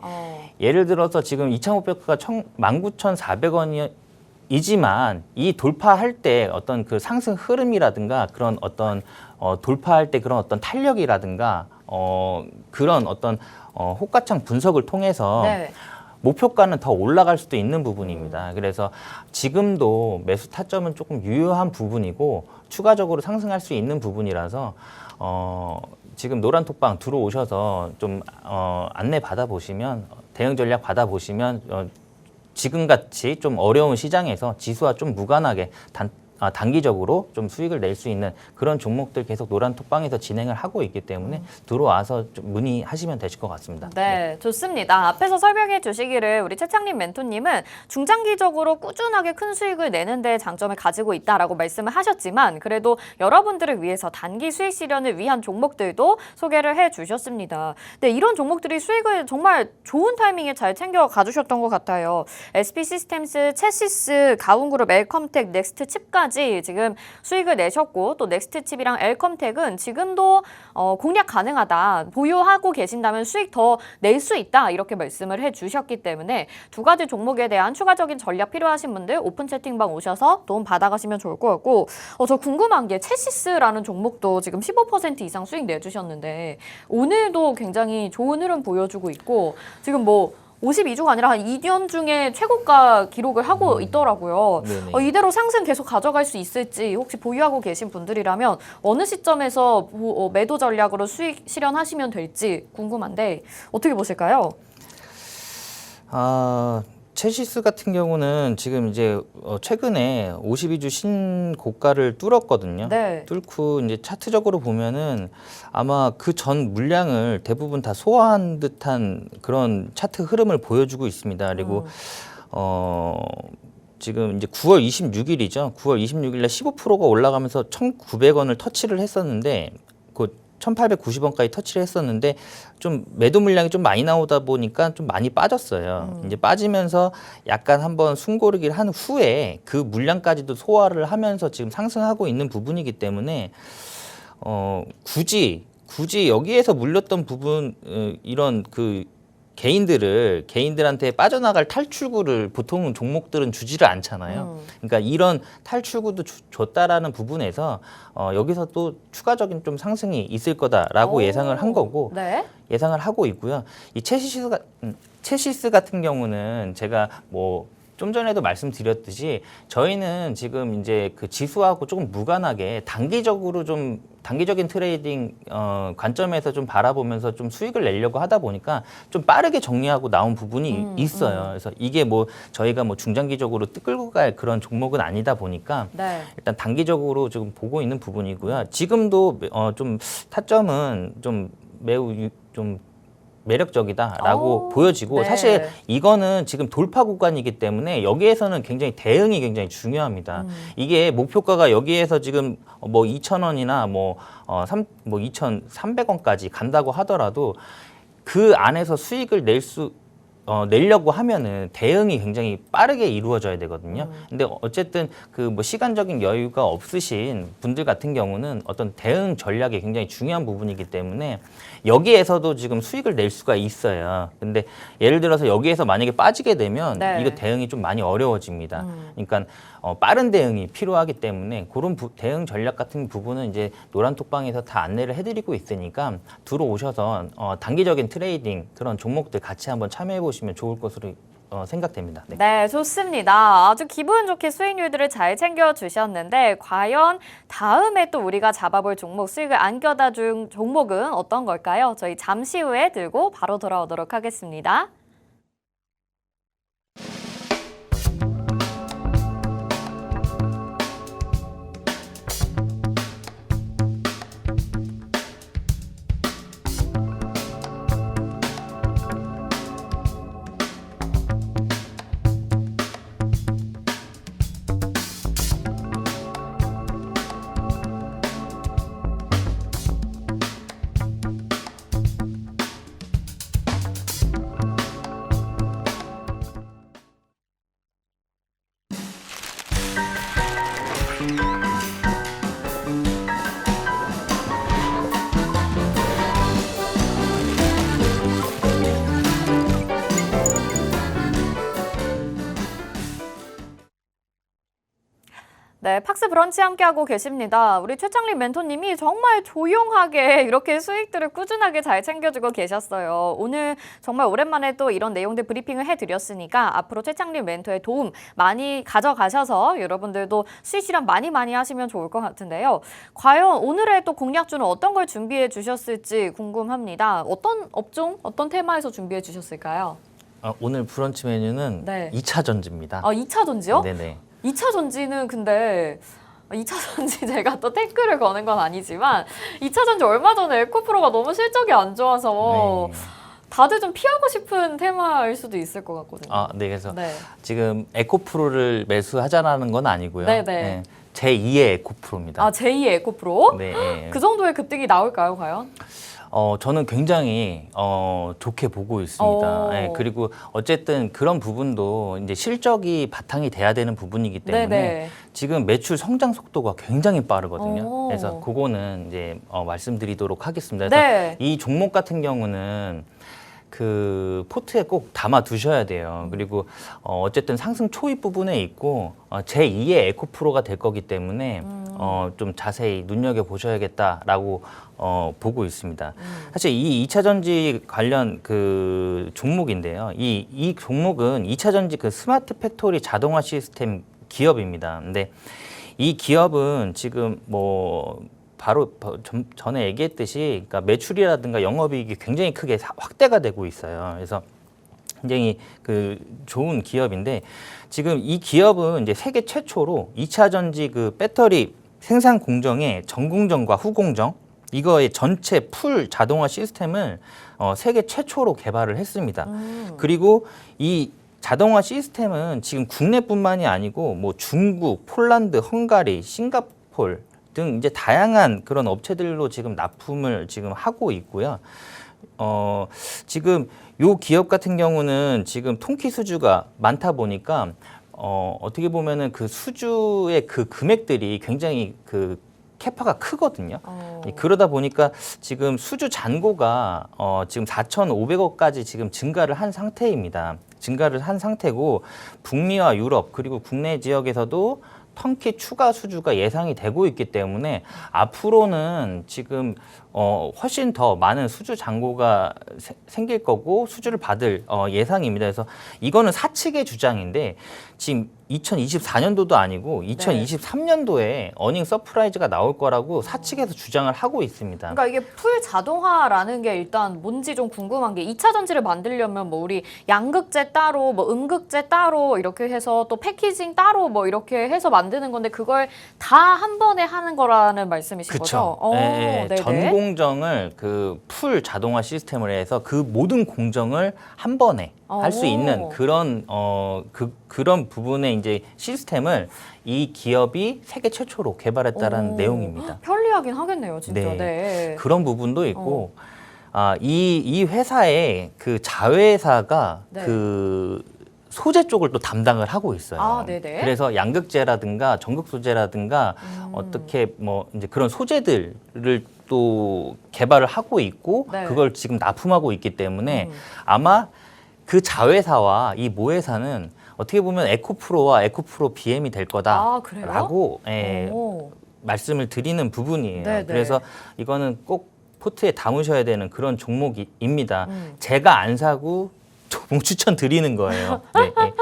예를 들어서 지금 2차 목표가가 19,400원이지만 이 돌파할 때 어떤 그 상승 흐름이라든가 그런 어떤 돌파할 때 그런 어떤 탄력이라든가 그런 어떤 호가창 분석을 통해서 네. 목표가는 더 올라갈 수도 있는 부분입니다. 그래서 지금도 매수 타점은 조금 유효한 부분이고 추가적으로 상승할 수 있는 부분이라서 지금 노란톡방 들어오셔서 좀 안내 받아보시면 대응 전략 받아보시면 지금같이 좀 어려운 시장에서 지수와 좀 무관하게 단기적으로 좀 수익을 낼 수 있는 그런 종목들 계속 노란톡방에서 진행을 하고 있기 때문에 들어와서 좀 문의하시면 되실 것 같습니다. 네, 좋습니다. 앞에서 설명해 주시기를 우리 최창림 멘토님은 중장기적으로 꾸준하게 큰 수익을 내는 데 장점을 가지고 있다라고 말씀을 하셨지만 그래도 여러분들을 위해서 단기 수익 실현을 위한 종목들도 소개를 해 주셨습니다. 네, 이런 종목들이 수익을 정말 좋은 타이밍에 잘 챙겨 가주셨던 것 같아요. SP 시스템스, 채시스, 가운그룹, 엘컴텍, 넥스트 칩까지 지금 수익을 내셨고 또 넥스트 칩이랑 엘컴텍은 지금도 공략 가능하다. 보유하고 계신다면 수익 더 낼 수 있다. 이렇게 말씀을 해주셨기 때문에 두 가지 종목에 대한 추가적인 전략 필요하신 분들 오픈 채팅방 오셔서 도움 받아가시면 좋을 것 같고 저 궁금한 게 채시스라는 종목도 지금 15% 이상 수익 내주셨는데 오늘도 굉장히 좋은 흐름 보여주고 있고 지금 뭐 52주가 아니라 한 2년 중에 최고가 기록을 하고 있더라고요. 이대로 상승 계속 가져갈 수 있을지 혹시 보유하고 계신 분들이라면 어느 시점에서 매도 전략으로 수익 실현하시면 될지 궁금한데 어떻게 보실까요? 채시스 같은 경우는 지금 이제 최근에 52주 신고가를 뚫었거든요. 네. 뚫고 이제 차트적으로 보면은 아마 그 전 물량을 대부분 다 소화한 듯한 그런 차트 흐름을 보여주고 있습니다. 그리고 지금 이제 9월 26일이죠. 9월 26일 날 15%가 올라가면서 1,900원을 터치를 했었는데 그 1,890원까지 터치를 했었는데 좀 매도 물량이 좀 많이 나오다 보니까 좀 많이 빠졌어요. 이제 빠지면서 약간 한번 숨고르기를 한 후에 그 물량까지도 소화를 하면서 지금 상승하고 있는 부분이기 때문에 굳이 여기에서 물렸던 부분 이런 그 개인들한테 빠져나갈 탈출구를 보통은 종목들은 주지를 않잖아요. 그러니까 이런 탈출구도 줬다라는 부분에서 여기서 또 추가적인 좀 상승이 있을 거다라고 예상을 한 거고 네. 예상을 하고 있고요. 이 채시스 같은 경우는 제가 뭐 좀 전에도 말씀드렸듯이 저희는 지금 이제 그 지수하고 조금 무관하게 단기적인 트레이딩 관점에서 좀 바라보면서 좀 수익을 내려고 하다 보니까 좀 빠르게 정리하고 나온 부분이 있어요. 그래서 이게 뭐 저희가 뭐 중장기적으로 끌고 갈 그런 종목은 아니다 보니까 네. 일단 단기적으로 지금 보고 있는 부분이고요. 지금도 좀 타점은 좀 매우 좀 매력적이다라고 보여지고 네. 사실 이거는 지금 돌파 구간이기 때문에 여기에서는 굉장히 대응이 굉장히 중요합니다. 이게 목표가가 여기에서 지금 뭐 2,000원이나 뭐 2,300원까지 간다고 하더라도 그 안에서 수익을 내려고 하면은 대응이 굉장히 빠르게 이루어져야 되거든요. 근데 어쨌든 그 뭐 시간적인 여유가 없으신 분들 같은 경우는 어떤 대응 전략이 굉장히 중요한 부분이기 때문에 여기에서도 지금 수익을 낼 수가 있어요. 근데 예를 들어서 여기에서 만약에 빠지게 되면 네. 이거 대응이 좀 많이 어려워집니다. 그러니까 빠른 대응이 필요하기 때문에 그런 대응 전략 같은 부분은 이제 노란톡방에서 다 안내를 해드리고 있으니까 들어오셔서 단기적인 트레이딩 그런 종목들 같이 한번 참여해 보시면 좋을 것으로 생각됩니다. 네. 네, 좋습니다. 아주 기분 좋게 수익률들을 잘 챙겨주셨는데 과연 다음에 또 우리가 잡아볼 종목, 수익을 안겨다 준 종목은 어떤 걸까요? 저희 잠시 후에 들고 바로 돌아오도록 하겠습니다. 네, 팍스 브런치 함께하고 계십니다. 우리 최창림 멘토님이 정말 조용하게 이렇게 수익들을 꾸준하게 잘 챙겨주고 계셨어요. 오늘 정말 오랜만에 또 이런 내용들 브리핑을 해드렸으니까 앞으로 최창림 멘토의 도움 많이 가져가셔서 여러분들도 수익 실현 많이 하시면 좋을 것 같은데요. 과연 오늘의 또 공략주는 어떤 걸 준비해 주셨을지 궁금합니다. 어떤 업종, 어떤 테마에서 준비해 주셨을까요? 오늘 브런치 메뉴는 네. 2차 전지입니다. 2차 전지요? 네네. 2차 전지는 근데 2차 전지 제가 또 태클을 거는 건 아니지만 2차 전지 얼마 전에 에코프로가 너무 실적이 안 좋아서 네. 다들 좀 피하고 싶은 테마일 수도 있을 것 같거든요. 네, 그래서 네. 지금 에코프로를 매수하자라는 건 아니고요. 네네. 네, 제2의 에코프로입니다. 제2의 에코프로? 네, 네. 그 정도의 급등이 나올까요, 과연? 저는 굉장히 좋게 보고 있습니다. 네, 그리고 어쨌든 그런 부분도 이제 실적이 바탕이 돼야 되는 부분이기 때문에 네네. 지금 매출 성장 속도가 굉장히 빠르거든요. 오. 그래서 그거는 이제 말씀드리도록 하겠습니다. 그래서 네. 이 종목 같은 경우는 그 포트에 꼭 담아 두셔야 돼요. 그리고 어쨌든 상승 초입 부분에 있고 제2의 에코프로가 될 거기 때문에 좀 자세히 눈여겨 보셔야겠다라고 보고 있습니다. 사실 이 2차 전지 관련 그 종목인데요. 이 종목은 2차 전지 그 스마트 팩토리 자동화 시스템 기업입니다. 근데 이 기업은 지금 바로 전에 얘기했듯이 그러니까 매출이라든가 영업이익이 굉장히 크게 확대가 되고 있어요. 그래서 굉장히 그 좋은 기업인데 지금 이 기업은 이제 세계 최초로 2차 전지 그 배터리 생산 공정의 전공정과 후공정 이거의 전체 풀 자동화 시스템을 세계 최초로 개발을 했습니다. 그리고 이 자동화 시스템은 지금 국내뿐만이 아니고 뭐 중국, 폴란드, 헝가리, 싱가폴 등 이제 다양한 그런 업체들로 지금 납품을 지금 하고 있고요. 지금 요 기업 같은 경우는 지금 통키 수주가 많다 보니까 어떻게 보면은 그 수주의 그 금액들이 굉장히 그 캐파가 크거든요. 그러다 보니까 지금 수주 잔고가 지금 4,500억까지 지금 증가를 한 상태입니다. 증가를 한 상태고 북미와 유럽 그리고 국내 지역에서도 턴키 추가 수주가 예상이 되고 있기 때문에 앞으로는 지금 훨씬 더 많은 수주 잔고가 생길 거고 수주를 받을 예상입니다. 그래서 이거는 사측의 주장인데 지금 2024년도도 아니고 2023년도에 어닝 서프라이즈가 나올 거라고 사측에서 주장을 하고 있습니다. 그러니까 이게 풀 자동화라는 게 일단 뭔지 좀 궁금한 게 2차 전지를 만들려면 뭐 우리 양극재 따로 뭐 음극재 따로 이렇게 해서 또 패키징 따로 뭐 이렇게 해서 만드는 건데 그걸 다 한 번에 하는 거라는 말씀이신 거죠? 네, 네네. 전 공정을 그 풀 자동화 시스템을 해서 그 모든 공정을 한 번에 할 수 있는 그런 그런 부분의 이제 시스템을 이 기업이 세계 최초로 개발했다라는 내용입니다. 편리하긴 하겠네요, 진짜. 네. 네. 그런 부분도 있고 이 회사의 그 자회사가 네. 그 소재 쪽을 또 담당을 하고 있어요. 네네. 그래서 양극재라든가 전극 소재라든가 어떻게 뭐 이제 그런 소재들을 또 개발을 하고 있고 네. 그걸 지금 납품하고 있기 때문에 아마 그 자회사와 이 모회사는 어떻게 보면 에코프로와 에코프로 BM이 될 그래요? 거다라고 오. 말씀을 드리는 부분이에요. 네네. 그래서 이거는 꼭 포트에 담으셔야 되는 그런 종목입니다. 제가 안 사고 종목 추천드리는 거예요. 네, 네.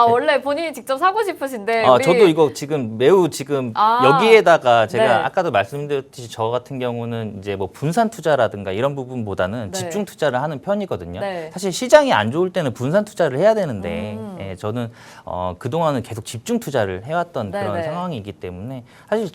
원래 본인이 직접 사고 싶으신데 저도 이거 지금 매우 지금 여기에다가 제가 네. 아까도 말씀드렸듯이 저 같은 경우는 이제 뭐 분산 투자라든가 이런 부분보다는 네. 집중 투자를 하는 편이거든요. 네. 사실 시장이 안 좋을 때는 분산 투자를 해야 되는데 저는 그동안은 계속 집중 투자를 해왔던 네, 그런 네. 상황이기 때문에 사실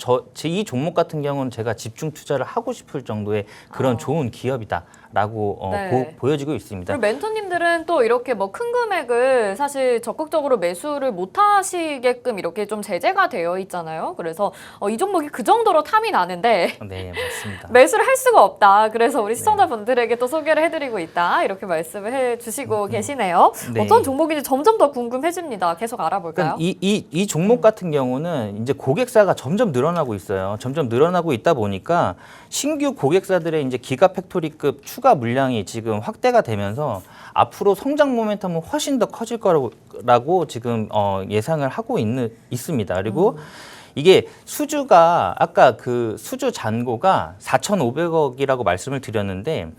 이 종목 같은 경우는 제가 집중 투자를 하고 싶을 정도의 그런 좋은 기업이다라고 네. 보여지고 있습니다. 그리고 멘토님들은 또 이렇게 뭐 큰 금액을 사실 적극적으로 매수를 못 하시게끔 이렇게 좀 제재가 되어 있잖아요. 그래서 이 종목이 그 정도로 탐이 나는데 네, 맞습니다. 매수를 할 수가 없다. 그래서 우리 시청자분들에게 또 소개를 해드리고 있다. 이렇게 말씀을 해주시고 계시네요. 네. 어떤 종목인지 점점 더 궁금해집니다. 계속 알아볼까요? 그러니까 이 종목 같은 경우는 이제 고객사가 점점 늘어나고 있어요. 점점 늘어나고 있다 보니까 신규 고객사들의 이제 기가 팩토리급 추가 물량이 지금 확대가 되면서 앞으로 성장 모멘텀은 훨씬 더 커질 거라고 지금 예상을 하고 있습니다. 그리고 이게 수주가 아까 그 수주 잔고가 4,500억이라고 말씀을 드렸는데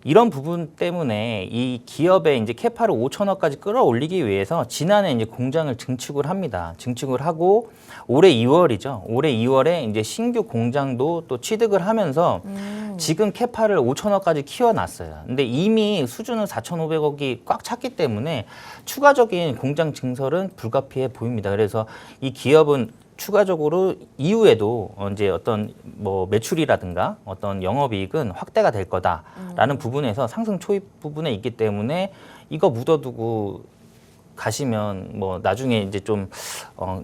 이런 부분 때문에 이 기업의 이제 캐파를 5천억까지 끌어올리기 위해서 지난해 이제 공장을 증축을 합니다. 증축을 하고 올해 2월이죠. 올해 2월에 이제 신규 공장도 또 취득을 하면서 지금 캐파를 5천억까지 키워놨어요. 근데 이미 수주는 4,500억이 꽉 찼기 때문에 추가적인 공장 증설은 불가피해 보입니다. 그래서 이 기업은 추가적으로 이후에도 이제 어떤 뭐 매출이라든가 어떤 영업이익은 확대가 될 거다라는 부분에서 상승 초입 부분에 있기 때문에 이거 묻어두고 가시면 뭐 나중에 이제 좀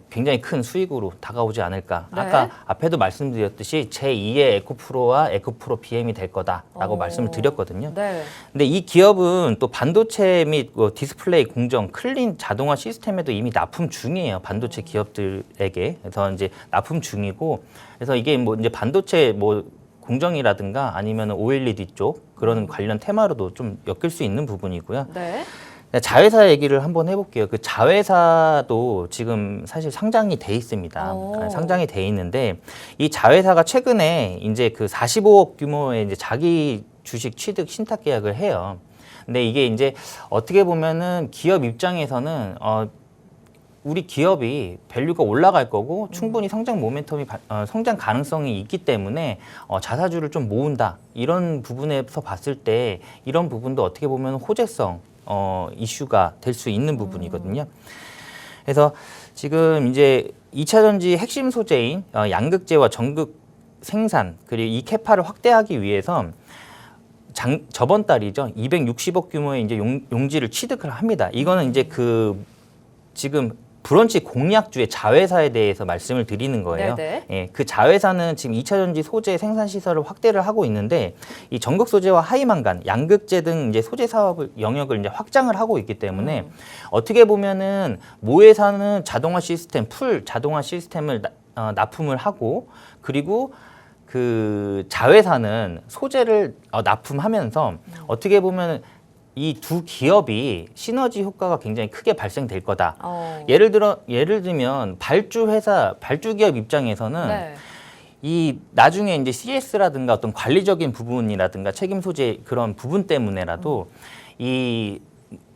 굉장히 큰 수익으로 다가오지 않을까. 네. 아까 앞에도 말씀드렸듯이 제2의 에코프로와 에코프로 BM이 될 거다라고 말씀을 드렸거든요. 네. 근데 이 기업은 또 반도체 및 디스플레이 공정, 클린 자동화 시스템에도 이미 납품 중이에요. 반도체 기업들에게. 그래서 이제 납품 중이고, 그래서 이게 뭐 이제 반도체 뭐 공정이라든가 아니면 OLED 쪽 그런 관련 테마로도 좀 엮일 수 있는 부분이고요. 네. 자회사 얘기를 한번 해볼게요. 그 자회사도 지금 사실 상장이 돼 있습니다. 상장이 돼 있는데 이 자회사가 최근에 이제 그 45억 규모의 이제 자기 주식 취득 신탁 계약을 해요. 근데 이게 이제 어떻게 보면은 기업 입장에서는 우리 기업이 밸류가 올라갈 거고 충분히 성장 모멘텀이 성장 가능성이 있기 때문에 자사주를 좀 모은다 이런 부분에서 봤을 때 이런 부분도 어떻게 보면 호재성 이슈가 될 수 있는 부분이거든요. 그래서 지금 이제 2차 전지 핵심 소재인 양극재와 전극 생산 그리고 이 캐파를 확대하기 위해서 저번 달이죠. 260억 규모의 이제 용지를 취득을 합니다. 이거는 이제 그 지금 브런치 공약주의 자회사에 대해서 말씀을 드리는 거예요. 예, 그 자회사는 지금 2차 전지 소재 생산 시설을 확대를 하고 있는데 이 전극 소재와 하이만간, 양극재 등 이제 소재 사업을 영역을 이제 확장을 하고 있기 때문에 어떻게 보면은 모회사는 자동화 시스템, 풀 자동화 시스템을 납품을 하고 그리고 그 자회사는 소재를 납품하면서 어떻게 보면 이 두 기업이 시너지 효과가 굉장히 크게 발생될 거다. 예를 들면 발주 회사, 발주 기업 입장에서는 네. 이 나중에 이제 CS라든가 어떤 관리적인 부분이라든가 책임 소재 그런 부분 때문에라도 이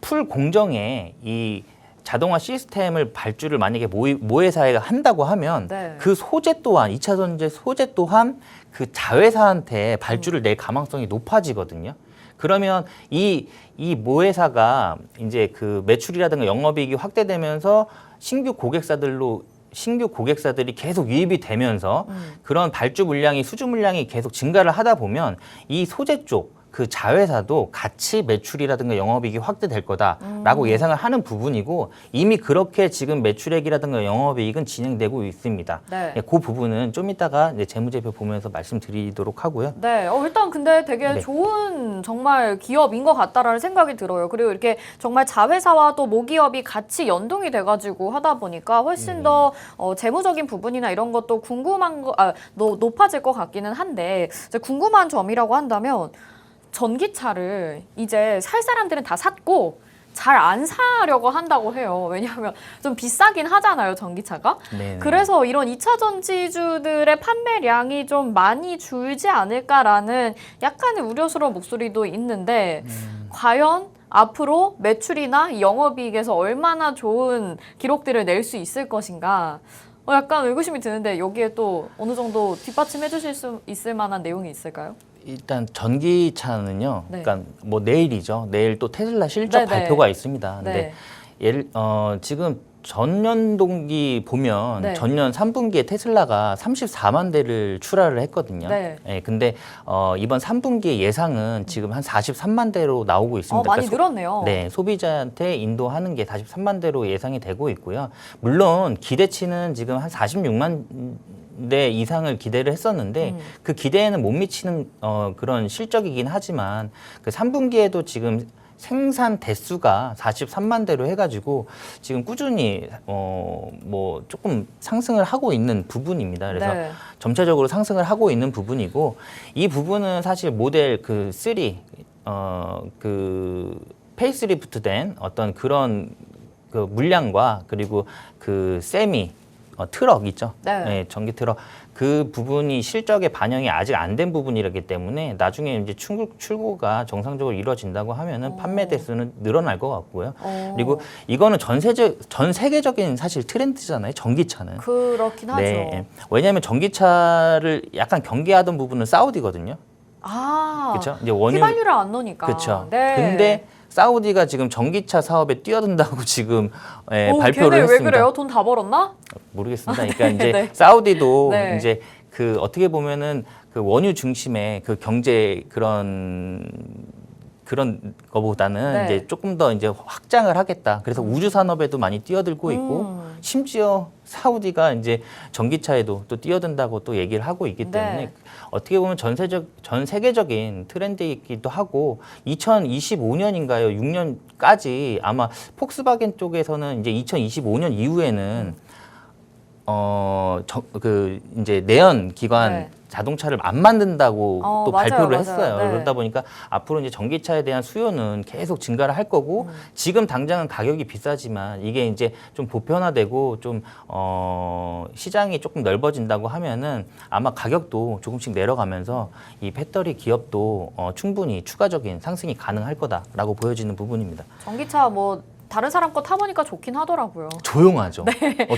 풀 공정에 이 자동화 시스템을 발주를 만약에 모회사가 한다고 하면 네. 그 소재 또한 2차 전지 소재 또한 그 자회사한테 발주를 낼 가망성이 높아지거든요. 그러면 이 모회사가 이제 그 매출이라든가 영업이익이 확대되면서 신규 고객사들이 계속 유입이 되면서 그런 발주 물량이 수주 물량이 계속 증가를 하다 보면 이 소재 쪽 그 자회사도 같이 매출이라든가 영업이익이 확대될 거다라고 예상을 하는 부분이고 이미 그렇게 지금 매출액이라든가 영업이익은 진행되고 있습니다. 네. 그 부분은 좀 이따가 이제 재무제표 보면서 말씀드리도록 하고요. 네, 일단 근데 되게 네. 좋은 정말 기업인 것 같다라는 생각이 들어요. 그리고 이렇게 정말 자회사와 또 모기업이 같이 연동이 돼가지고 하다 보니까 훨씬 더 재무적인 부분이나 이런 것도 궁금한 높아질 것 같기는 한데 이제 궁금한 점이라고 한다면 전기차를 이제 살 사람들은 다 샀고 잘 안 사려고 한다고 해요. 왜냐하면 좀 비싸긴 하잖아요, 전기차가. 네네. 그래서 이런 2차 전지주들의 판매량이 좀 많이 줄지 않을까라는 약간의 우려스러운 목소리도 있는데 과연 앞으로 매출이나 영업이익에서 얼마나 좋은 기록들을 낼 수 있을 것인가. 약간 의구심이 드는데 여기에 또 어느 정도 뒷받침해 주실 수 있을 만한 내용이 있을까요? 일단 전기차는요. 네. 그러니까 뭐 내일이죠. 내일 또 테슬라 실적 네네. 발표가 있습니다. 네. 근데 지금 전년 동기 보면 네. 전년 3분기에 테슬라가 34만 대를 출하를 했거든요. 네. 예, 근데 이번 3분기의 예상은 지금 한 43만 대로 나오고 있습니다. 많이 그러니까 늘었네요. 네, 소비자한테 인도하는 게 43만 대로 예상이 되고 있고요. 물론 기대치는 지금 한 46만 대 이상을 기대를 했었는데 그 기대에는 못 미치는 그런 실적이긴 하지만 그 3분기에도 지금 생산 대수가 43만 대로 해가지고 지금 꾸준히 뭐 조금 상승을 하고 있는 부분입니다. 그래서 네. 점차적으로 상승을 하고 있는 부분이고 이 부분은 사실 모델 그 3, 그 페이스리프트된 어떤 그런 그 물량과 그리고 그 세미 트럭 있죠. 네. 전기 트럭 그 부분이 실적에 반영이 아직 안 된 부분이기 때문에 나중에 이제 출고가 정상적으로 이루어진다고 하면은 판매 대수는 늘어날 것 같고요. 그리고 이거는 전 세계적인 사실 트렌드잖아요. 전기차는. 그렇긴 하죠. 네. 왜냐하면 전기차를 약간 경계하던 부분은 사우디거든요. 그렇죠. 이제 원유 휘발유를 안 넣으니까. 그렇죠. 네. 근데 사우디가 지금 전기차 사업에 뛰어든다고 지금 발표를 걔네 했습니다. 왜 그래요? 돈 다 벌었나? 모르겠습니다. 그러니까 이제 네. 사우디도 네. 이제 그 어떻게 보면은 그 원유 중심의 그 경제 그런 거보다는 네. 이제 조금 더 이제 확장을 하겠다. 그래서 우주 산업에도 많이 뛰어들고 있고 심지어 사우디가 이제 전기차에도 또 뛰어든다고 또 얘기를 하고 있기 때문에 네. 어떻게 보면 전 세계적인 트렌드이기도 하고 2025년인가요? 6년까지 아마 폭스바겐 쪽에서는 이제 2025년 이후에는 이제 내연 기관 네. 자동차를 안 만든다고 또 맞아요, 발표를 맞아요. 했어요. 네. 그러다 보니까 앞으로 이제 전기차에 대한 수요는 계속 증가를 할 거고 지금 당장은 가격이 비싸지만 이게 이제 좀 보편화되고 좀 시장이 조금 넓어진다고 하면은 아마 가격도 조금씩 내려가면서 이 배터리 기업도 충분히 추가적인 상승이 가능할 거다라고 보여지는 부분입니다. 전기차 뭐 다른 사람 거 타보니까 좋긴 하더라고요. 조용하죠.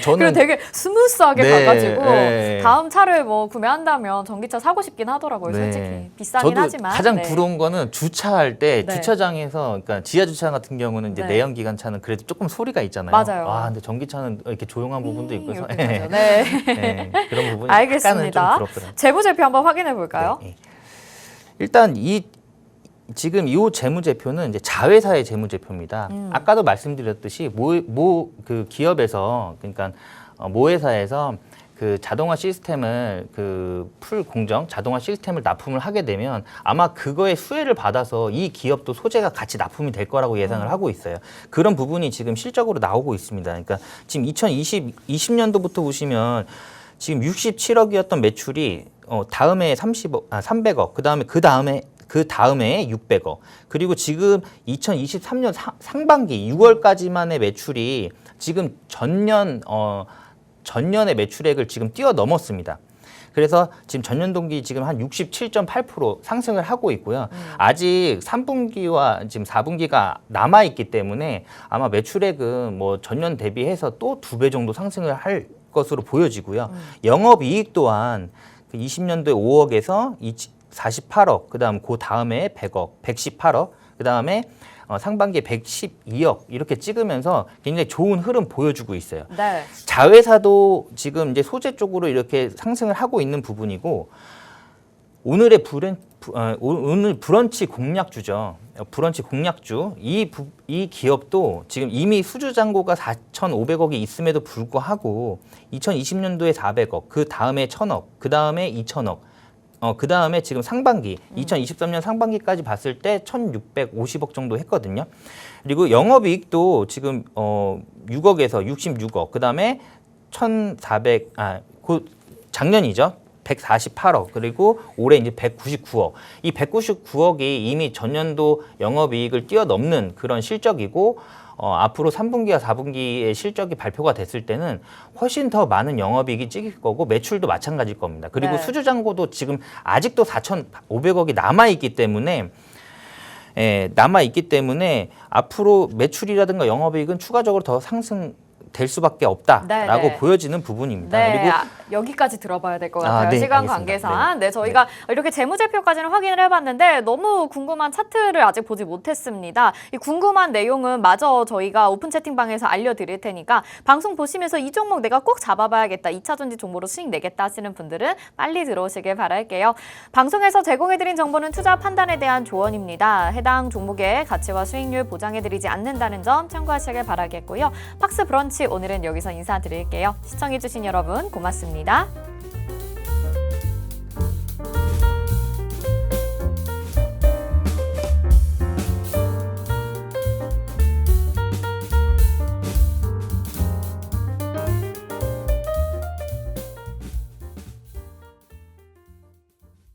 저는 그리고 되게 스무스하게 네, 가가지고 네. 다음 차를 뭐 구매한다면 전기차 사고 싶긴 하더라고요. 네. 솔직히 비싸긴 저도 하지만. 가장 네. 부러운 거는 주차할 때 네. 주차장에서 그러니까 지하 주차장 같은 경우는 이제 네. 내연 기관차는 그래도 조금 소리가 있잖아요. 맞아요. 근데 전기차는 이렇게 조용한 부분도 있고 해서 이렇게 가죠. 네. 네, 그런 부분이 알겠습니다. 약간은 좀 부럽더라고요. 재무제표 한번 확인해 볼까요? 네. 일단 지금 이 재무제표는 이제 자회사의 재무제표입니다. 아까도 말씀드렸듯이 그 기업에서 그러니까 모회사에서 그 자동화 시스템을 그 풀 공정 자동화 시스템을 납품을 하게 되면 아마 그거의 수혜를 받아서 이 기업도 소재가 같이 납품이 될 거라고 예상을 하고 있어요. 그런 부분이 지금 실적으로 나오고 있습니다. 그러니까 지금 2020년도부터 보시면 지금 67억이었던 매출이 다음에 300억, 그 다음에 600억. 그리고 지금 2023년 상반기 6월까지만의 매출이 지금 전년의 매출액을 지금 뛰어넘었습니다. 그래서 지금 전년 동기 지금 한 67.8% 상승을 하고 있고요. 아직 3분기와 지금 4분기가 남아 있기 때문에 아마 매출액은 뭐 전년 대비해서 또 2배 정도 상승을 할 것으로 보여지고요. 영업 이익 또한 20년도에 5억에서 48억, 그다음 그 다음에 100억, 118억, 그다음에 상반기에 112억 이렇게 찍으면서 굉장히 좋은 흐름 보여주고 있어요. 네. 자회사도 지금 이제 소재 쪽으로 이렇게 상승을 하고 있는 부분이고 오늘 브런치 공략주죠. 브런치 공략주 이 기업도 지금 이미 수주 잔고가 4,500억이 있음에도 불구하고 2020년도에 400억, 그 다음에 1,000억, 그 다음에 2,000억. 그 다음에 지금 상반기, 2023년 상반기까지 봤을 때 1,650억 정도 했거든요. 그리고 영업이익도 지금 6억에서 66억, 그 다음에 작년이죠. 148억, 그리고 올해 이제 199억. 이 199억이 이미 전년도 영업이익을 뛰어넘는 그런 실적이고, 앞으로 3분기와 4분기의 실적이 발표가 됐을 때는 훨씬 더 많은 영업이익이 찍힐 거고 매출도 마찬가지일 겁니다. 그리고 네. 수주잔고도 지금 아직도 4,500억이 남아있기 때문에 앞으로 매출이라든가 영업이익은 추가적으로 더 상승될 수밖에 없다라고 네. 보여지는 부분입니다. 네, 그리고 여기까지 들어봐야 될 것 같아요. 네, 시간 알겠습니다. 관계상. 네, 저희가 이렇게 재무제표까지는 확인을 해봤는데 너무 궁금한 차트를 아직 보지 못했습니다. 이 궁금한 내용은 마저 저희가 오픈 채팅방에서 알려드릴 테니까 방송 보시면서 이 종목 내가 꼭 잡아봐야겠다, 2차전지 종목으로 수익 내겠다 하시는 분들은 빨리 들어오시길 바랄게요. 방송에서 제공해드린 정보는 투자 판단에 대한 조언입니다. 해당 종목의 가치와 수익률 보장해드리지 않는다는 점 참고하시길 바라겠고요. 팍스 브런치 오늘은 여기서 인사드릴게요. 시청해주신 여러분 고맙습니다.